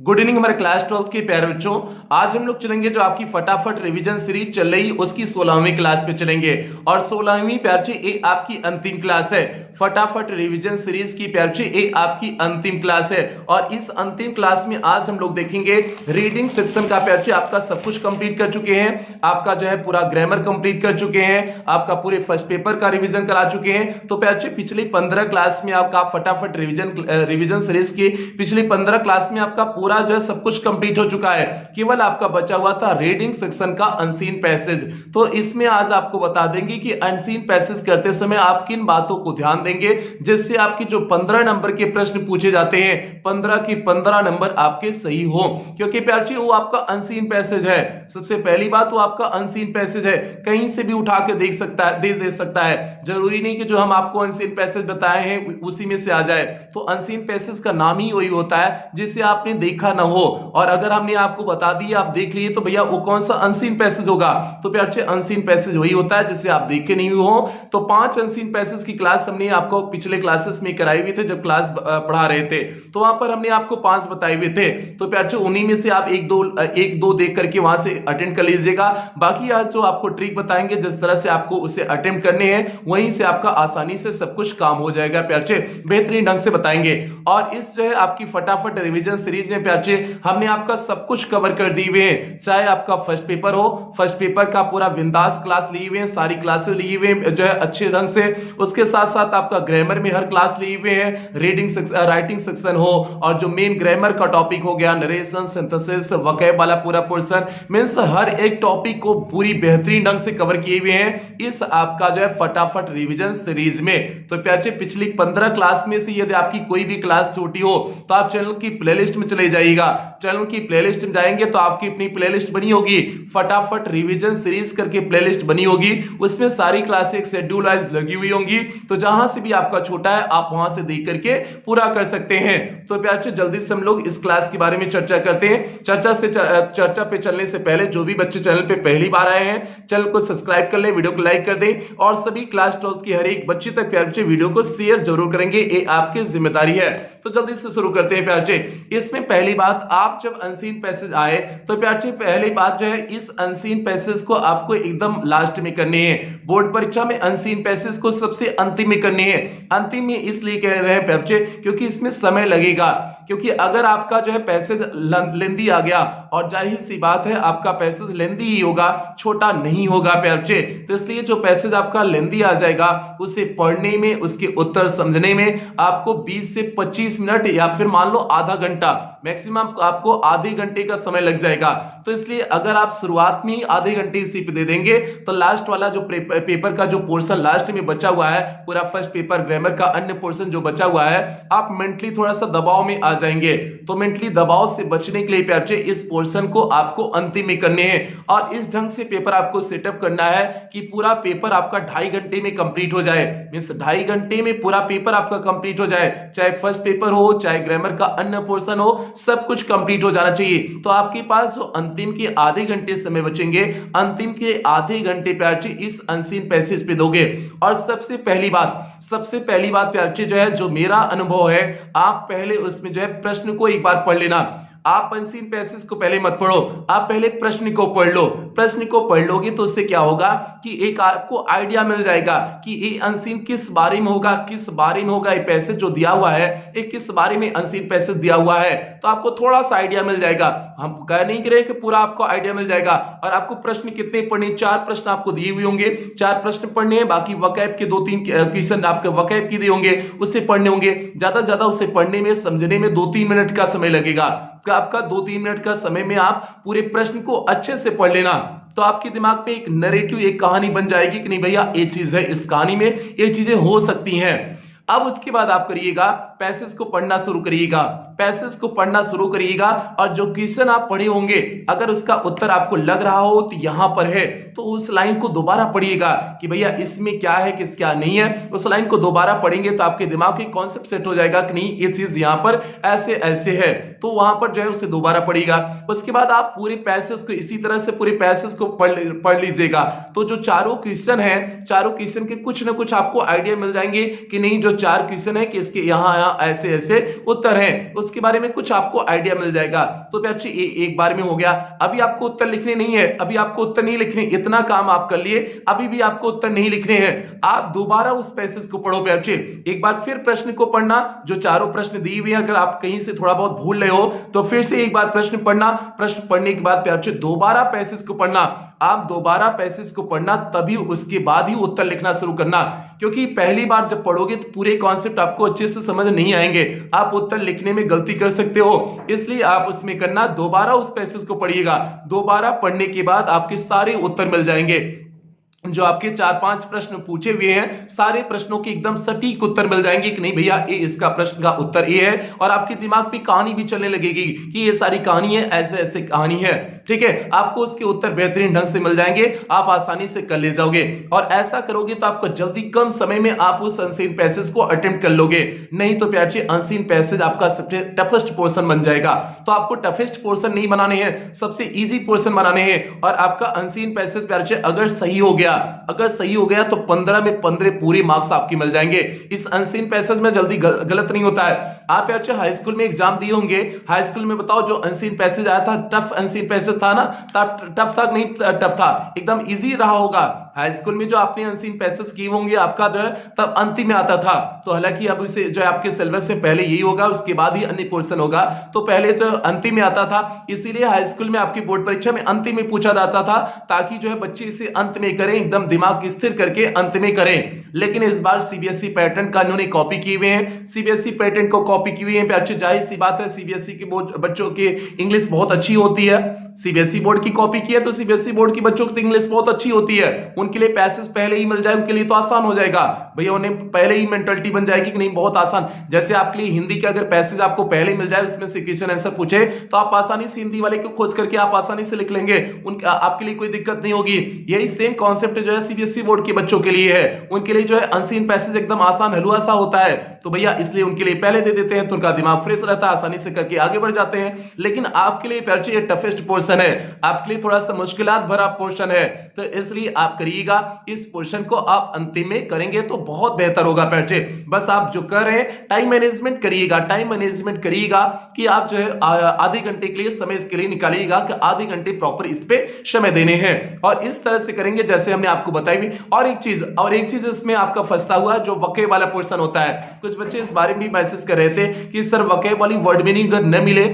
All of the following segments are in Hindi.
गुड इवनिंग हमारे क्लास 12 के प्यारे बच्चों। आज हम लोग चलेंगे जो आपकी फटाफट रिवीजन सीरीज चल रही उसकी 16वीं क्लास पे चलेंगे और 16वीं प्यारे ये आपकी अंतिम क्लास है। फटाफट रिवीजन सीरीज की प्यारे ये आपकी अंतिम क्लास है और इस अंतिम क्लास में आज हम लोग देखेंगे रीडिंग सेक्शन का प्यारे आपका सब कुछ कंप्लीट कर चुके हैं, आपका जो है पूरा ग्रामर कंप्लीट कर चुके हैं, आपका पूरे फर्स्ट पेपर का रिवीजन करा चुके हैं। तो प्यारे पिछली 15 क्लास में आपका फटाफट रिवीजन सीरीज की पिछली 15 क्लास में आपका पूरा जो है सब कुछ कंप्लीट हो चुका है, केवल आपका बचा हुआ था रीडिंग सेक्शन का अनसीन पैसेज। तो इसमें आज आपको बता देंगे कि अनसीन पैसेज करते समय आप किन बातों को ध्यान देंगे जिससे आपकी जो 15 नंबर के प्रश्न पूछे जाते हैं 15 की 15 नंबर आपके सही हो, क्योंकि प्यार वो आपका अनसीन पैसेज है। सबसे पहली बात वो आपका अनसीन पैसेज है, कहीं से भी उठा के देख सकता है, दे सकता है। जरूरी नहीं कि जो हम आपको अनसीन पैसेज बताए हैं उसी में से आ जाए। तो अनसीन पैसेज का नाम ही वही होता है जिसे आपने देखा ना हो, और अगर हमने आपको बता दिया आप देख लिए तो भैया वो कौन सा अनसीन पैसेज होगा। तो प्यार अनसीन पैसेज वही होता है जिसे आप देखे नहीं हो। तो 5 अनसीन पैसेज की क्लास हमने आपको पिछले क्लासेस में कराई हुई थे जब क्लास पढ़ा रहे थे, तो वहां पर हमने आपको 5 बताए हुए थे। तो प्यार उन्हीं में से आप एक दो देख करके वहां से अटेंड कर लीजिएगा। बाकी आज जो आपको ट्रिक बताएंगे जिस तरह से आपको उसे अटेम्प्ट करने हैं वहीं से आपका आसानी से सब कुछ काम हो जाएगा। प्यार बेहतरीन ढंग से बताएंगे। और इस जो है आपकी फटाफट रिवीजन सीरीज में प्यार हमने आपका सब कुछ कवर कर दी हुए हैं, चाहे आपका फर्स्ट पेपर हो, फर्स्ट पेपर का पूरा बिंदास क्लास लिए हुए हैं, सारी क्लासेस लिए हुए हैं जो है अच्छे ढंग से। उसके साथ साथ आपका ग्रामर में हर क्लास लिए हुए हैं, रीडिंग राइटिंग सेक्शन हो और जो मेन ग्रामर का टॉपिक हो गया, नरेशन, सिंथेसिस, वोकैब वाला पूरा पोर्शन, मींस हर एक टॉपिक को पूरी बेहतरीन ढंग से कवर किए हुए हैं इस आपका जो है फटाफट रिवीजन सीरीज में। तो प्यारे पिछली 15 क्लास में से यदि आपकी कोई भी क्लास छोटी हो तो आप चैनल की प्लेलिस्ट में चले जाइएगा। चैनल की प्लेलिस्ट में जाएंगे तो आपकी अपनी प्लेलिस्ट बनी होगी, फटाफट रिवीजन सीरीज करके प्लेलिस्ट बनी होगी, उसमें सारी क्लासें एक शेड्यूल वाइज लगी हुई होंगी। तो जहां से भी आपका छोटा है आप वहां से देख करके पूरा कर सकते हैं। तो प्यार जल्दी से हम लोग इस क्लास के बारे में चर्चा करते हैं। चर्चा पे चलने से पहले जो भी बच्चे चैनल पे पहली बार आए हैं चैनल को सब्सक्राइब कर ले, वीडियो को लाइक कर दें और सभी क्लास 12 की हर एक बच्चे तक प्यार वीडियो को शेयर जरूर करेंगे, ये आपकी जिम्मेदारी है। तो जल्दी से शुरू करते हैं प्यार। इसमें पहली बात, आप जब अनसीन पैसेज आए तो प्यार पहली बात जो है इस अनसीन पैसेज को आपको एकदम लास्ट में करने हैं। बोर्ड परीक्षा में अनसीन पैसेज को सबसे अंतिम में करने हैं। अंतिम में इसलिए कह रहे हैं प्यार क्योंकि इसमें समय लगेगा, क्योंकि अगर आपका जो है पैसेज लेंदी आ गया और जाहिर सी बात है आपका पैसेज लेंदी ही होगा, छोटा नहीं होगा प्यार। तो इसलिए जो पैसेज आपका लेंदी आ जाएगा उसे पढ़ने में, उसके उत्तर समझने में आपको 20 से 25 मिनट या फिर मान लो आधा घंटा, मैक्सिमम आपको आधे घंटे का समय लग जाएगा। तो इसलिए अगर आप शुरुआत में ही आधे घंटे इसी पे दे देंगे तो लास्ट वाला जो पेपर का जो पोर्शन लास्ट में बचा हुआ है, पूरा फर्स्ट पेपर ग्रामर का अन्य पोर्शन जो बचा हुआ है, आप मेंटली थोड़ा सा दबाव में आ जाएंगे। तो मेंटली दबाव से बचने के लिए प्यार इस पोर्शन को आपको अंतिम में करने हैं और इस ढंग से पेपर आपको सेटअप करना है कि पूरा पेपर आपका 2.5 घंटे में कंप्लीट हो जाए। मींस 2.5 घंटे में पूरा पेपर आपका कंप्लीट हो जाए, चाहे फर्स्ट पेपर हो चाहे ग्रामर का अन्य पोर्शन हो, सब कुछ कंप्लीट हो जाना चाहिए। तो आपके पास जो अंतिम के आधे घंटे समय बचेंगे, अंतिम के आधे घंटे प्यार इस अनसीन पैसेज पे दोगे। और सबसे पहली बात प्यार जो है, जो मेरा अनुभव है, आप पहले उसमें जो है प्रश्न को एक बार पढ़ लेना। आप अनसीन पैसेज को पहले मत पढ़ो, आप पहले प्रश्न को पढ़ लो। प्रश्न को पढ़ लोगे तो उससे क्या होगा कि एक आपको आइडिया मिल जाएगा कि ये अनसीन किस बारे में होगा, किस बारे में होगा, ये पैसेज जो दिया हुआ है ये किस बारे में अनसीन पैसेज दिया हुआ है। तो आपको थोड़ा सा आइडिया मिल जाएगा। हम कह नहीं रहे कि पूरा आपको आइडिया मिल जाएगा। और आपको प्रश्न कितने पढ़ने, 4 प्रश्न आपको दिए हुए होंगे, 4 प्रश्न पढ़ने हैं। बाकी वोकैब के 2-3 क्वेश्चन आपके वोकैब के दिए होंगे, उससे पढ़ने होंगे। ज्यादा से ज्यादा उसे पढ़ने में, समझने में 2-3 मिनट का समय लगेगा। तो आपका 2-3 मिनट का समय में आप पूरे प्रश्न को अच्छे से पढ़ लेना। तो आपके दिमाग में एक नैरेटिव, एक कहानी बन जाएगी कि नहीं भैया ये चीज है, इस कहानी में ये चीजें हो सकती हैं। अब उसके बाद आप करिएगा पैसेज को पढ़ना शुरू करिएगा, पैसेज को पढ़ना शुरू करिएगा और जो क्वेश्चन आप पढ़े होंगे अगर उसका उत्तर आपको लग रहा हो तो यहां पर है तो उस लाइन को दोबारा पढ़िएगा कि भैया इसमें क्या है, किस क्या नहीं है। उस लाइन को दोबारा पढ़ेंगे तो आपके दिमाग के कॉन्सेप्ट सेट हो जाएगा कि नहीं ये चीज यहां पर ऐसे ऐसे है, तो वहां पर जो है उसे दोबारा पढ़िएगा। उसके बाद आप पूरे पैसेज को इसी तरह से पूरे पैसेज को पढ़ लीजिएगा। तो जो चारों क्वेश्चन है, चारों क्वेश्चन के कुछ ना कुछ आपको आइडिया मिल जाएंगे कि नहीं जो 4 क्वेश्चन है कि इसके यहाँ यहाँ ऐसे ऐसे उत्तर हैं, उसके बारे में कुछ आपको आइडिया मिल जाएगा। तो बच्चे एक बार में हो गया। अभी आपको उत्तर लिखने नहीं है, अभी आपको उत्तर नहीं लिखने, इतना काम आप कर लिए, अभी भी आपको उत्तर नहीं लिखने हैं। आप दोबारा उस पैसेज को पढ़ो बच्चे, एक बार फिर प्रश्न को पढ़ना, जो चारों प्रश्न दिए हुए हैं, अगर आप कहीं से थोड़ा बहुत भूल रहे हो तो फिर से एक बार प्रश्न पढ़ना, प्रश्न पढ़ने के बाद बच्चे दोबारा पैसेज को पढ़ना। आप दोबारा पैसेज को पढ़ना, तभी उसके बाद ही उत्तर लिखना शुरू करना, क्योंकि पहली बार जब पढ़ोगे तो पूरे कॉन्सेप्ट आपको अच्छे से समझ नहीं आएंगे, आप उत्तर लिखने में गलती कर सकते हो। इसलिए आप उसमें करना, दोबारा उस पैसेज को पढ़िएगा, दोबारा पढ़ने के बाद आपके सारे उत्तर मिल जाएंगे। जो आपके 4-5 प्रश्न पूछे हुए हैं, सारे प्रश्नों के एकदम सटीक उत्तर मिल जाएंगे कि नहीं भैया ये इसका प्रश्न का उत्तर ये है, और आपके दिमाग पे कहानी भी चलने लगेगी कि ये सारी कहानी है, ऐसे ऐसे कहानी है, ठीक है। आपको उसके उत्तर बेहतरीन ढंग से मिल जाएंगे, आप आसानी से कर ले जाओगे, और ऐसा करोगे तो आपको जल्दी कम समय में आप उस अनसीन पैसेज को अटेम्प्ट कर लोगे। नहीं तो प्यार जी अनसीन पैसेज आपका सबसे टफेस्ट पोर्शन बन जाएगा। तो आपको टफेस्ट पोर्शन नहीं बनाने हैं, सबसे इजी पोर्शन बनाने हैं, और आपका अनसीन पैसेज प्यार जी अगर सही हो गया, तो 15 में 15 पूरे मार्क्स आपके मिल जाएंगे। इस अनसीन पैसेज में जल्दी गलत नहीं होता है। आप यार हाई स्कूल में एग्जाम दिए होंगे, हाई स्कूल में बताओ जो अनसीन पैसेज आया था, टफ अनसीन पैसेज था ना, टफ था नहीं, टफ था, एकदम इजी रहा होगा। हाई स्कूल में जो आपने अनसीन पैसेज किए होंगे, आपका जो है तब अंतिम में आता था। तो हालांकि अब इसे जो है आपके सिलेबस से पहले यही होगा, उसके बाद ही अन्य पोर्शन होगा, तो पहले तो अंतिम में आता था, इसीलिए हाई स्कूल में आपकी बोर्ड परीक्षा में अंतिम में पूछा जाता था, ताकि जो है बच्चे इसे अंत में करें, एकदम दिमाग स्थिर करके अंत में करें। लेकिन इस बार सीबीएसई पैटर्न का इन्होंने कॉपी किए हुए हैं, सीबीएसई पैटर्न को कॉपी की हुई है। अच्छी जाहिर सी बात है, सीबीएसई के बच्चों की इंग्लिश बहुत अच्छी होती है, सीबीएसई बोर्ड की कॉपी की है तो सीबीएसई बोर्ड की बच्चों की इंग्लिश बहुत अच्छी होती है, उनके लिए पैसेज पहले ही मिल जाए, उनके लिए तो आसान हो जाएगा भैया, उन्हें पहले ही मेंटालिटी बन जाएगी कि नहीं बहुत आसान। जैसे आपके लिए हिंदी के अगर पैसेज आपको पहले ही मिल जाए, उसमें से क्वेश्चन आंसर पूछे तो आप आसानी से हिंदी वाले को खोज करके आप आसानी से लिख लेंगे, आपके लिए कोई दिक्कत नहीं होगी। यही सेम कॉन्सेप्ट जो है सीबीएसई बोर्ड के बच्चों के लिए है, उनके लिए जो है अनसीन पैसेज एकदम आसान हलवा सा होता है, तो भैया इसलिए उनके लिए पहले दे देते हैं, तो उनका दिमाग फ्रेश रहता है, आसानी से करके आगे बढ़ जाते हैं। लेकिन आपके लिए ये टफेस्ट पोर्शन है, आपके लिए थोड़ा सा मुश्किलात भरा पोर्शन है, तो इसलिए आप करिएगा, इस पोर्शन को आप अंतिम में करेंगे तो बहुत बेहतर होगा। बस आप जो कर रहे हैं टाइम मैनेजमेंट करिएगा, टाइम मैनेजमेंट करिएगा कि आप जो है आधे घंटे के लिए समय इसके लिए निकालिएगा कि आधे घंटे प्रॉपर इस पे समय देने हैं, और इस तरह से करेंगे जैसे हमने आपको बताई। और एक चीज इसमें आपका फंसता हुआ जो वके वाला पोर्शन होता है, कुछ बच्चे इस बारे में भी मैसेज कर रहे थे कि सर वके वाली वर्ड मीनिंग अगर न मिले,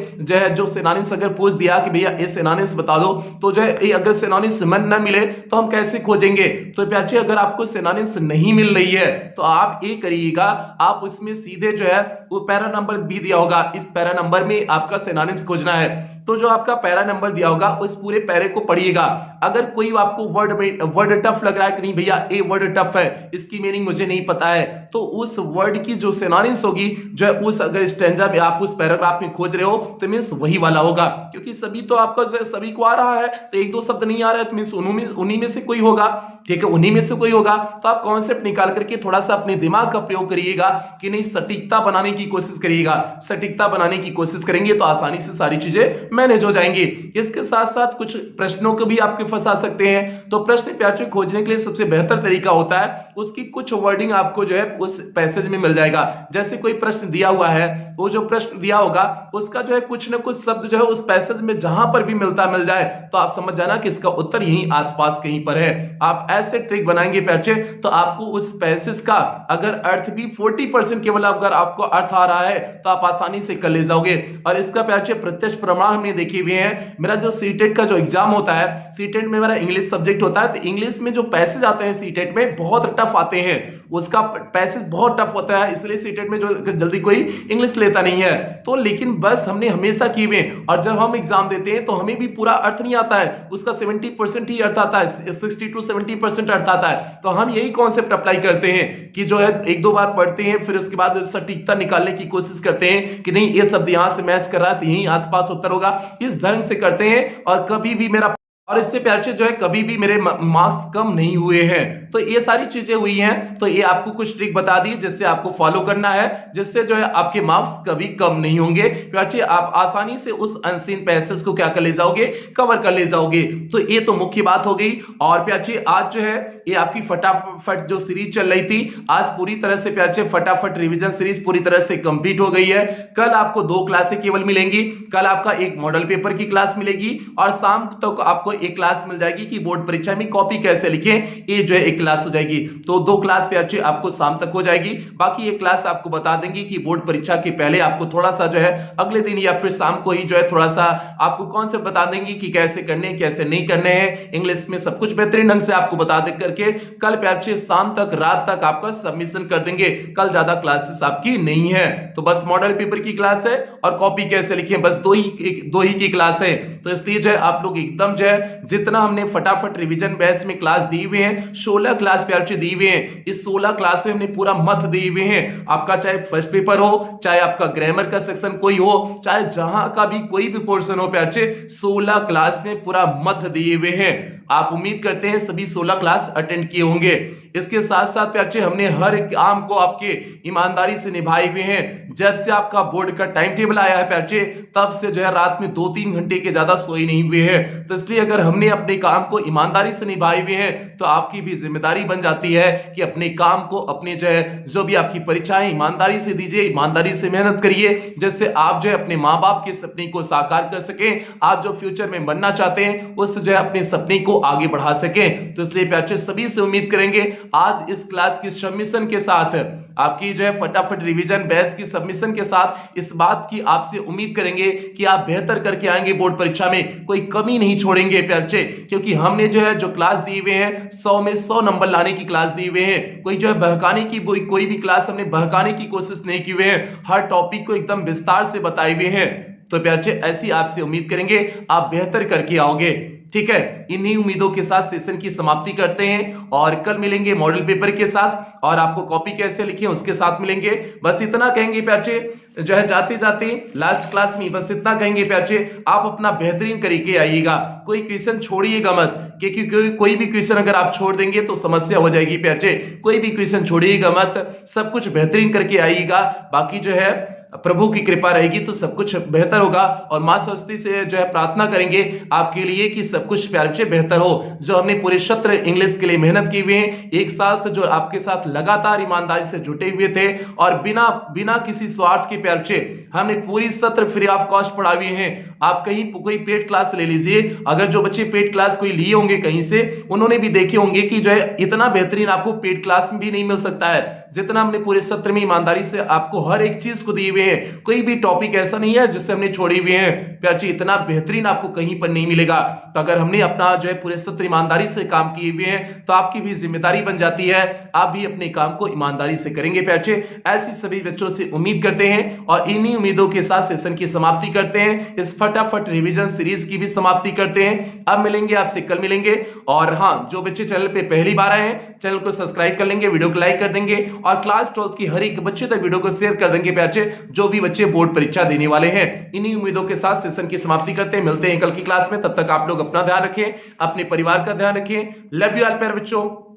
जो सिनोनिम्स अगर पूछ दिया कि भैया ये सिनोनिम्स बता दो, तो जो है अगर सिनोनिम्स न मिले तो हम कैसे खोजेंगे। तो प्यारे अगर आपको सिनोनिम्स नहीं मिल रही है तो आप ये करिएगा, आप उसमें सीधे जो है वो पैरा नंबर भी दिया होगा, इस पैरा नंबर में आपका सिनोनिम्स खोजना है, तो जो आपका पैरा नंबर दिया होगा उस पूरे पैरे को पढ़िएगा। अगर कोई आपको वर्ड टफ लग रहा है कि नहीं भैया ये वर्ड टफ है, इसकी मीनिंग मुझे नहीं पता है, तो उस वर्ड की जो सिनोनिम्स होगी जो है उस अगर स्टैंजा में आप उस पैराग्राफ में खोज रहे हो तो मींस वही वाला होगा, क्योंकि सभी तो आपका सभी को आ रहा है, तो एक दो शब्द नहीं आ रहा है तो मींस उन्हीं में से कोई होगा, ठीक है, उन्हीं में से कोई होगा। तो आप कॉन्सेप्ट निकाल करके थोड़ा सा अपने दिमाग का प्रयोग करिएगा कि नहीं, सटीकता बनाने की कोशिश करिएगा, सटीकता बनाने की कोशिश करेंगे तो आसानी से सारी चीजें मैनेज हो जाएंगी। इसके साथ साथ कुछ प्रश्नों को भी आपके फंसा सकते हैं, तो प्रश्न प्यारे खोजने के लिए सबसे बेहतर तरीका होता है उसकी कुछ वर्डिंग आपको जो है उस पैसेज में मिल जाएगा। जैसे कोई प्रश्न दिया हुआ है, वो जो प्रश्न दिया होगा उसका जो है कुछ ना कुछ शब्द जो है उस पैसेज में जहां पर भी मिल जाए तो आप समझ जाना कि इसका उत्तर यहीं आसपास कहीं पर है। आप ऐसे ट्रिक बनाएंगे बच्चे तो आपको उस पैसेज का अगर अर्थ भी 40% केवल अगर आपको अर्थ आ रहा है तो आप आसानी से कर ले जाओगे। और इसका बच्चे प्रत्यक्ष प्रमाण हमने देखे हुए हैं। मेरा जो सीटेट का जो एग्जाम होता है, सीटेट में मेरा इंग्लिश सब्जेक्ट होता है, तो इंग्लिश में जो पैसेज आते हैं सीटेट में बहुत टफ आते हैं, उसका पैसेज बहुत टफ होता है, इसलिए सीटेट में जो जल्दी कोई इंग्लिश लेता नहीं है। तो लेकिन बस हमने हमेशा किए हुए, और जब हम एग्जाम देते हैं तो हमें भी पूरा अर्थ नहीं आता है, उसका 70% ही अर्थ आता है, 60 to 70% अर्थ आता है। तो हम यही कॉन्सेप्ट अप्लाई करते हैं कि जो है एक दो बार पढ़ते हैं, फिर उसके बाद सटीकता निकालने की कोशिश करते हैं कि नहीं ये शब्द यहां से मैच कर रहा है तो यहीं आसपास उत्तर होगा, इस ढंग से करते हैं। और कभी भी मेरा और इससे प्यारे जो है कभी भी मेरे मार्क्स कम नहीं हुए हैं। तो ये सारी चीजें हुई हैं, तो ये आपको कुछ ट्रिक बता दी जिससे आपको फॉलो करना है, जिससे जो है आपके मार्क्स कभी कम नहीं होंगे। बच्चे आप आसानी से उस अनसीन पैसेज को क्या कर ले जाओगे, कवर कर ले जाओगे। तो ये तो मुख्य बात हो गई। और प्याचे आज जो है ये आपकी फटाफट जो सीरीज चल रही थी, आज पूरी तरह से प्याचे फटाफट रिवीजन सीरीज पूरी तरह से कंप्लीट हो गई है। कल आपको 2 क्लासें केवल मिलेंगी। कल आपका एक मॉडल पेपर की क्लास मिलेगी और शाम तक आपको एक क्लास मिल जाएगी कि बोर्ड परीक्षा में कॉपी कैसे लिखें, ये जो है एक क्लास हो जाएगी। तो 2 क्लास प्याचे आपको शाम तक हो जाएगी। बाकी ये क्लास आपको बता देंगी कि बोर्ड परीक्षा के पहले आपको थोड़ा सा जो है अगले दिन या फिर शाम को ही जो है थोड़ा सा आपको कॉन्सेप्ट बता देंगी कि कैसे करने कैसे नहीं करने हैं। इंग्लिश में सब कुछ बेहतरीन ढंग से आपको बता दे करके कल प्याचे शाम तक रात तक आपका सबमिशन कर देंगे। कल ज्यादा क्लासेस आपकी नहीं है, तो बस मॉडल पेपर की क्लास है और कॉपी कैसे लिखें, बस दो ही की क्लास है। तो इसलिए जो है आप लोग एकदम जो है जितना हमने फटाफट रिवीजन बैच में क्लास दी हुए हैं, 16 क्लास प्याचे दी हुए हैं, इस 16 क्लास में हमने पूरा मत दिए हुए हैं। आपका चाहे फर्स्ट पेपर हो, चाहे आपका ग्रामर का सेक्शन कोई हो, चाहे जहां का भी कोई भी पोर्शन हो प्याचे, 16 क्लास में पूरा मत दिए हुए हैं। आप उम्मीद करते हैं सभी 16 क्लास अटेंड किए होंगे। इसके साथ साथ प्याचे हमने हर काम को आपके ईमानदारी से निभाए हुए हैं। जब से आपका बोर्ड का टाइम टेबल आया है प्याचे, तब से जो है रात में 2-3 घंटे के ज्यादा सोए नहीं हुए हैं। तो इसलिए अगर हमने अपने काम को ईमानदारी से निभाए हुए हैं तो आपकी भी जिम्मेदारी बन जाती है कि अपने काम को अपने जो भी आपकी परीक्षाएं ईमानदारी से दीजिए, ईमानदारी से मेहनत करिए, जिससे आप जो है अपने माँ बाप के सपने को साकार कर सकें। आप जो फ्यूचर में बनना चाहते हैं उस जो है अपने सपने को आगे बढ़ा सकें। तो इसलिए प्याचे सभी से उम्मीद करेंगे आज इस क्लास की सबमिशन के साथ, आपकी जो है फटाफट रिवीजन बैच की सबमिशन के साथ इस बात की आपसे उम्मीद करेंगे कि आप बेहतर करके आएंगे बोर्ड परीक्षा में, कोई कमी नहीं छोड़ेंगे प्याचे। क्योंकि हमने जो है जो क्लास दी हुए हैं 100 में 100 नंबर लाने की क्लास दी हुए हैं। कोई जो है बहकाने की कोई भी क्लास हमने बहकाने की कोशिश नहीं की हुए हैं, हर टॉपिक को एकदम विस्तार से बताए हुए हैं। तो प्याचे ऐसी आपसे उम्मीद करेंगे आप बेहतर करके आओगे। ठीक है, इन्हीं उम्मीदों के साथ सेशन की समाप्ति करते हैं और कल मिलेंगे मॉडल पेपर के साथ और आपको कॉपी कैसे लिखें उसके साथ मिलेंगे। बस इतना कहेंगे प्याचे, जो है जाते जाते लास्ट क्लास में बस इतना कहेंगे प्याचे, आप अपना बेहतरीन करके आइएगा, कोई क्वेश्चन छोड़िएगा मत, क्योंकि कोई भी क्वेश्चन अगर आप छोड़ देंगे तो समस्या हो जाएगी प्याचे। कोई भी क्वेश्चन छोड़िएगा मत, सब कुछ बेहतरीन करके आइएगा। बाकी जो है प्रभु की कृपा रहेगी तो सब कुछ बेहतर होगा और मां सरस्वती से जो है प्रार्थना करेंगे आपके लिए कि सब कुछ प्यार से बेहतर हो। जो हमने पूरे सत्र इंग्लिश के लिए मेहनत की हुई है, 1 साल से जो आपके साथ लगातार ईमानदारी से जुटे हुए थे और बिना किसी स्वार्थ के प्यार से हमने पूरी सत्र फ्री ऑफ कॉस्ट पढ़ा हुए हैं। आप कहीं कोई पेड क्लास ले लीजिए, अगर जो बच्चे पेड क्लास कोई लिए होंगे कहीं से, उन्होंने भी देखे होंगे कि जो है इतना बेहतरीन आपको पेड क्लास में भी नहीं मिल सकता है जितना हमने पूरे सत्र में ईमानदारी से आपको हर एक चीज को दिए हुए हैं। कोई भी टॉपिक ऐसा नहीं है जिससे हमने छोड़े हुए हैं प्यार जी, इतना बेहतरीन आपको कहीं पर नहीं मिलेगा। तो अगर हमने अपना जो है पूरे सत्र ईमानदारी से काम किए हुए हैं तो आपकी भी जिम्मेदारी बन जाती है, आप भी अपने काम को ईमानदारी से करेंगे प्यार जी। ऐसी सभी बच्चों से उम्मीद करते हैं और इन्हीं उम्मीदों के साथ सेशन की समाप्ति करते हैं, इस फटाफट रिवीजन सीरीज की भी समाप्ति करते हैं। अब मिलेंगे आपसे, कल मिलेंगे। और हाँ, जो बच्चे चैनल पे पहली बार आए हैं चैनल को सब्सक्राइब कर लेंगे, वीडियो को लाइक कर देंगे और क्लास 12 की हर एक बच्चे तक वीडियो को शेयर कर देंगे प्यार जी, जो भी बच्चे बोर्ड परीक्षा देने वाले हैं। इन्हीं उम्मीदों के साथ सेशन की समाप्ति करते हैं, मिलते हैं कल की क्लास में। तब तक आप लोग अपना ध्यान रखें, अपने परिवार का ध्यान रखें। लव यू ऑल प्यारे बच्चों।